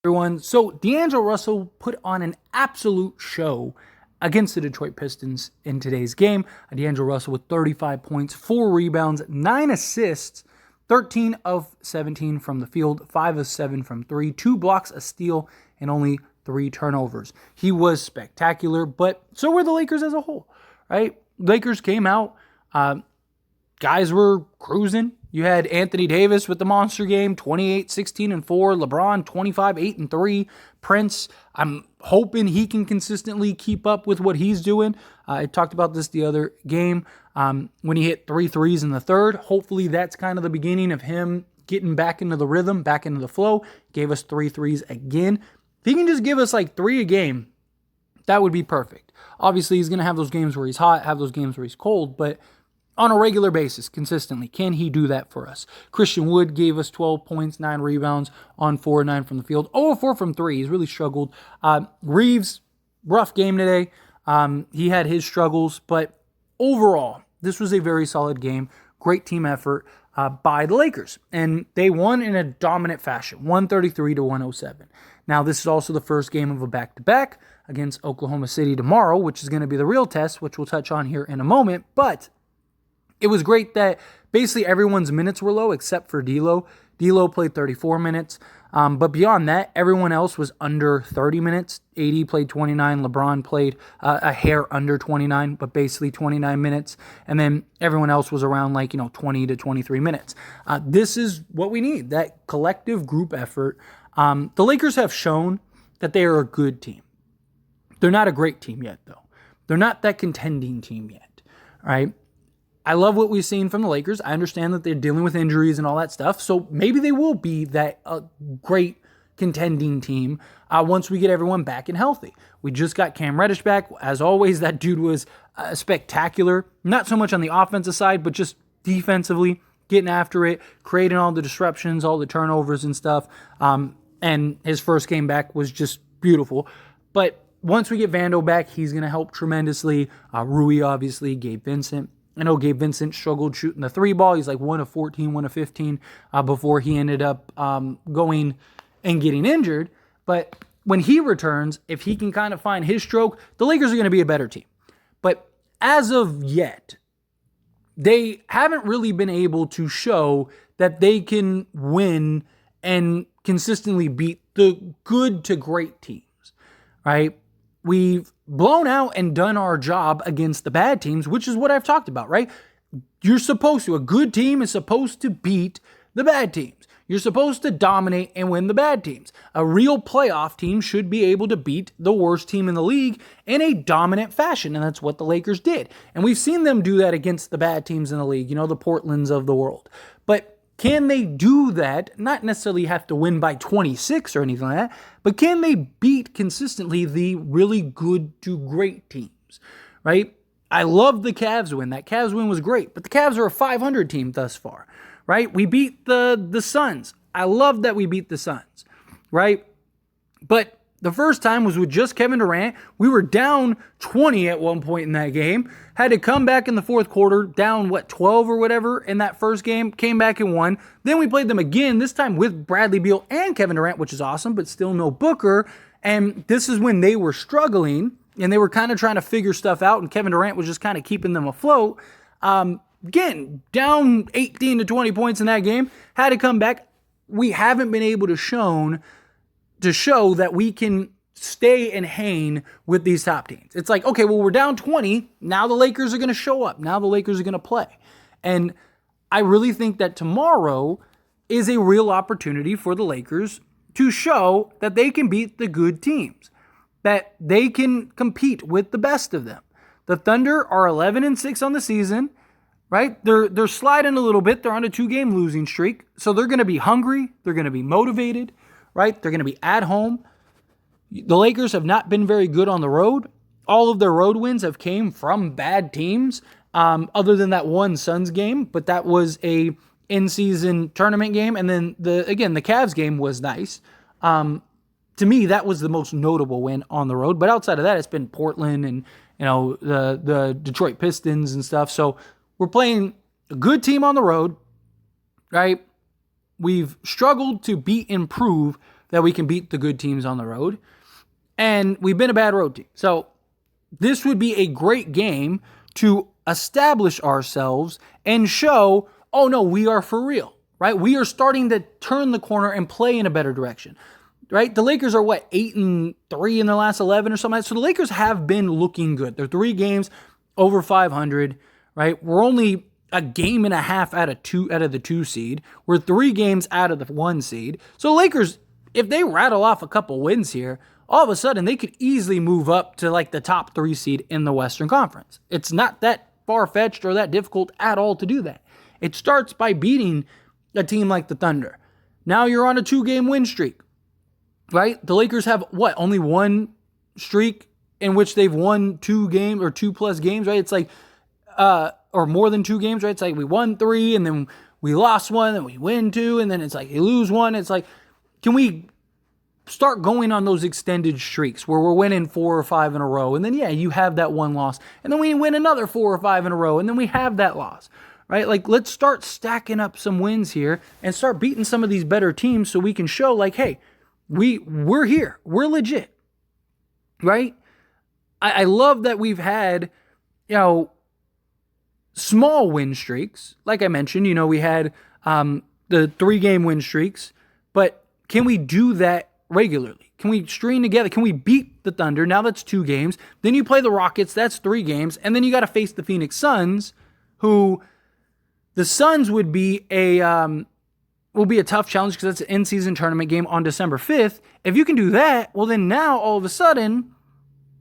Everyone. So D'Angelo Russell put on an absolute show against the Detroit Pistons in today's game. D'Angelo Russell with 35 points, 4 rebounds, 9 assists, 13 of 17 from the field, 5 of 7 from 3, 2 blocks, a steal, and only 3 turnovers. He was spectacular, but so were the Lakers as a whole, right? Lakers came out, guys were cruising. You had Anthony Davis with the monster game, 28, 16, and 4. LeBron, 25, 8, and 3. Prince, I'm hoping he can consistently keep up with what he's doing. I talked about this the other game when he hit 3 threes in the third. Hopefully that's kind of the beginning of him getting back into the rhythm, back into the flow. Gave us 3 threes again. If he can just give us like 3 a game, that would be perfect. Obviously, he's going to have those games where he's hot, have those games where he's cold, but on a regular basis, consistently, can he do that for us? Christian Wood gave us 12 points, 9 rebounds on 4 of 9 from the field. 0 of 4 from 3. He's really struggled. Reeves, rough game today. He had his struggles, but overall, this was a very solid game. Great team effort by the Lakers. And they won in a dominant fashion, 133-107. Now, this is also the first game of a back-to-back against Oklahoma City tomorrow, which is going to be the real test, which we'll touch on here in a moment. But it was great that basically everyone's minutes were low except for D'Lo. D'Lo played 34 minutes. But beyond that, everyone else was under 30 minutes. AD played 29. LeBron played a hair under 29, but basically 29 minutes. And then everyone else was around 20 to 23 minutes. This is what we need, that collective group effort. The Lakers have shown that they are a good team. They're not a great team yet, though. They're not that contending team yet, right? I love what we've seen from the Lakers. I understand that they're dealing with injuries and all that stuff. So maybe they will be that great contending team once we get everyone back and healthy. We just got Cam Reddish back. As always, that dude was spectacular. Not so much on the offensive side, but just defensively, getting after it, creating all the disruptions, all the turnovers and stuff. And his first game back was just beautiful. But once we get Vando back, he's going to help tremendously. Rui, obviously, Gabe Vincent. I know Gabe Vincent struggled shooting the 3 ball. He's like 1 of 14, 1 of 15 before he ended up going and getting injured. But when he returns, if he can kind of find his stroke, the Lakers are going to be a better team. But as of yet, they haven't really been able to show that they can win and consistently beat the good to great teams, right? We've blown out and done our job against the bad teams, which is what I've talked about, right? You're supposed to. A good team is supposed to beat the bad teams. You're supposed to dominate and win the bad teams. A real playoff team should be able to beat the worst team in the league in a dominant fashion, and that's what the Lakers did. And we've seen them do that against the bad teams in the league, the Portlands of the world. But can they do that? Not necessarily have to win by 26 or anything like that, but can they beat consistently the really good to great teams, right? I love the Cavs win. That Cavs win was great, but the Cavs are a 500 team thus far, right? We beat the Suns. I love that we beat the Suns, right? But the first time was with just Kevin Durant. We were down 20 at one point in that game. Had to come back in the fourth quarter, down 12 or whatever in that first game. Came back and won. Then we played them again, this time with Bradley Beal and Kevin Durant, which is awesome, but still no Booker. And this is when they were struggling, and they were kind of trying to figure stuff out, and Kevin Durant was just kind of keeping them afloat. Again, down 18 to 20 points in that game. Had to come back. We haven't been able to show that we can stay and hang with these top teams. It's like, okay, well, we're down 20. Now the Lakers are going to show up. Now the Lakers are going to play. And I really think that tomorrow is a real opportunity for the Lakers to show that they can beat the good teams, that they can compete with the best of them. The Thunder are 11-6 on the season, right? They're sliding a little bit. They're on a 2-game losing streak. So they're going to be hungry. They're going to be motivated, right? They're going to be at home. The Lakers have not been very good on the road. All of their road wins have came from bad teams, other than that one Suns game, but that was a in-season tournament game. And then the Cavs game was nice. To me, that was the most notable win on the road. But outside of that, it's been Portland and the Detroit Pistons and stuff. So we're playing a good team on the road, right? We've struggled to beat and prove that we can beat the good teams on the road. And we've been a bad road team. So this would be a great game to establish ourselves and show, oh no, we are for real, right? We are starting to turn the corner and play in a better direction, right? The Lakers are 8-3 in their last 11 or something like that. So the Lakers have been looking good. They're 3 games over 500, right? We're only a game and a half out of the 2 seed. We're 3 games out of the 1 seed. So the Lakers, if they rattle off a couple wins here, all of a sudden they could easily move up to the top 3 seed in the Western Conference. It's not that far-fetched or that difficult at all to do that. It starts by beating a team like the Thunder. Now you're on a 2-game win streak, right? The Lakers have only 1 streak in which they've won 2 games or 2+ games, right? It's or more than 2 games, right? It's we won 3 and then we lost 1 and we win 2 and then it's you lose 1. It's can we start going on those extended streaks where we're winning 4 or 5 in a row, and then you have that 1 loss, and then we win another 4 or 5 in a row, and then we have that loss, right? Let's start stacking up some wins here and start beating some of these better teams so we can show hey, we're here, we're legit, right? I love that we've had, small win streaks. Like I mentioned, we had the 3-game win streaks, but can we do that regularly? Can we string together? Can we beat the Thunder? Now that's 2 games. Then you play the Rockets. That's 3 games. And then you got to face the Phoenix Suns, who the Suns would be a tough challenge because that's an in-season tournament game on December 5th. If you can do that, well then now all of a sudden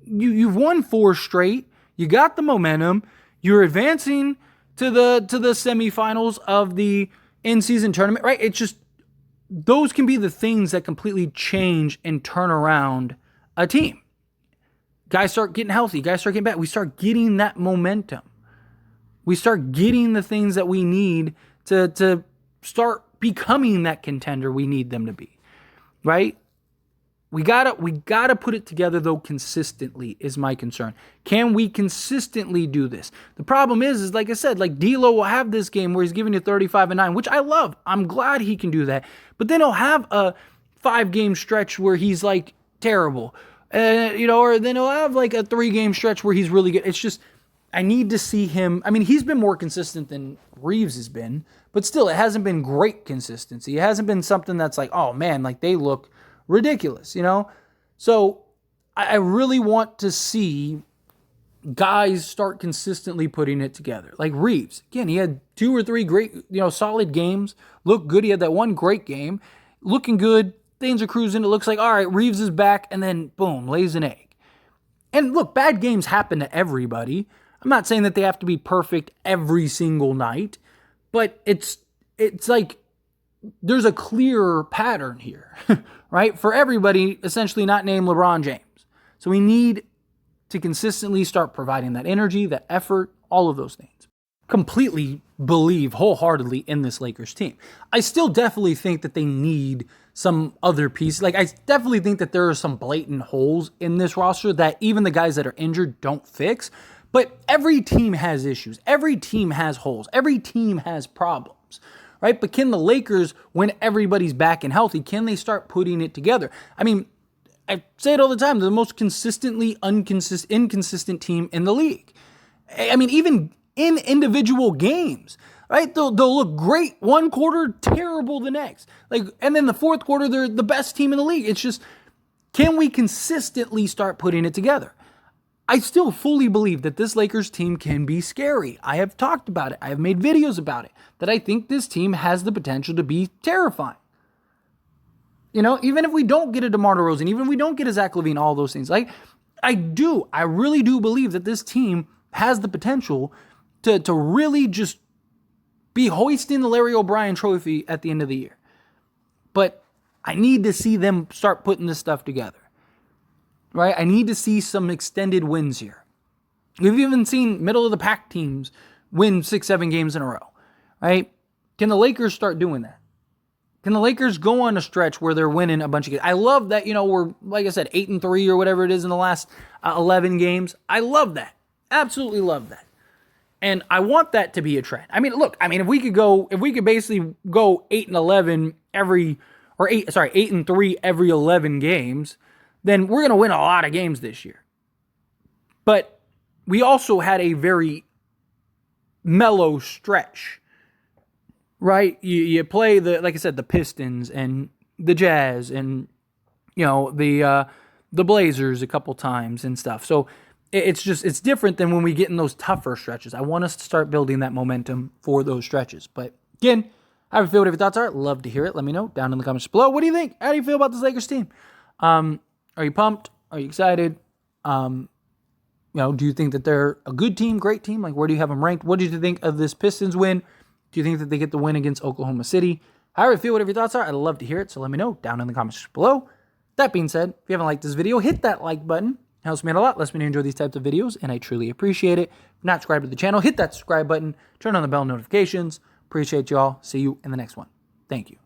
you've won 4 straight. You got the momentum. You're advancing to the semifinals of the in-season tournament, right? It's just those can be the things that completely change and turn around a team. Guys start getting healthy. Guys start getting back. We start getting that momentum. We start getting the things that we need to start becoming that contender we need them to be, right? We gotta put it together, though, consistently is my concern. Can we consistently do this? The problem is like I said, D'Lo will have this game where he's giving you 35 and 9, which I love. I'm glad he can do that. But then he'll have a 5-game stretch where he's terrible, or then he'll have a 3-game stretch where he's really good. It's just, I need to see him. I mean, he's been more consistent than Reeves has been, but still, it hasn't been great consistency. It hasn't been something that's oh man, they look ridiculous, So I really want to see guys start consistently putting it together. Like Reeves, again, he had 2 or 3 great, solid games. Looked good. He had that 1 great game. Looking good. Things are cruising. It looks all right, Reeves is back, and then boom, lays an egg. And look, bad games happen to everybody. I'm not saying that they have to be perfect every single night, but it's there's a clear pattern here, right? For everybody, essentially not named LeBron James. So we need to consistently start providing that energy, that effort, all of those things. Completely believe wholeheartedly in this Lakers team. I still definitely think that they need some other pieces. I definitely think that there are some blatant holes in this roster that even the guys that are injured don't fix. But every team has issues. Every team has holes. Every team has problems. Right? But can the Lakers, when everybody's back and healthy, can they start putting it together? I mean, I say it all the time, they're the most consistently inconsistent team in the league. I mean, even in individual games, right? They'll look great 1 quarter, terrible the next. And then the 4th quarter, they're the best team in the league. It's just, can we consistently start putting it together? I still fully believe that this Lakers team can be scary. I have talked about it. I have made videos about it. That I think this team has the potential to be terrifying. Even if we don't get a DeMar DeRozan, even if we don't get a Zach LaVine, all those things. I really do believe that this team has the potential to really just be hoisting the Larry O'Brien trophy at the end of the year. But I need to see them start putting this stuff together. Right? I need to see some extended wins here. We've even seen middle-of-the-pack teams win 6-7 games in a row. Right? Can the Lakers start doing that? Can the Lakers go on a stretch where they're winning a bunch of games? I love that, we're, like I said, 8-3 or whatever it is in the last 11 games. I love that. Absolutely love that. And I want that to be a trend. I mean, look, if we could basically go 8-11 every or 8-3 every 11 games, then we're going to win a lot of games this year. But we also had a very mellow stretch, right? You play like I said, the Pistons and the Jazz and, the Blazers a couple times and stuff. So it's different than when we get in those tougher stretches. I want us to start building that momentum for those stretches. But again, how do you feel? What your thoughts are? Love to hear it. Let me know down in the comments below. What do you think? How do you feel about this Lakers team? Are you pumped? Are you excited? Do you think that they're a good team, great team? Like, where do you have them ranked? What did you think of this Pistons win? Do you think that they get the win against Oklahoma City? However you feel, whatever your thoughts are, I'd love to hear it. So let me know down in the comments below. That being said, if you haven't liked this video, hit that like button. It helps me out a lot. Lets me enjoy these types of videos, and I truly appreciate it. If you're not subscribed to the channel, hit that subscribe button. Turn on the bell notifications. Appreciate y'all. See you in the next one. Thank you.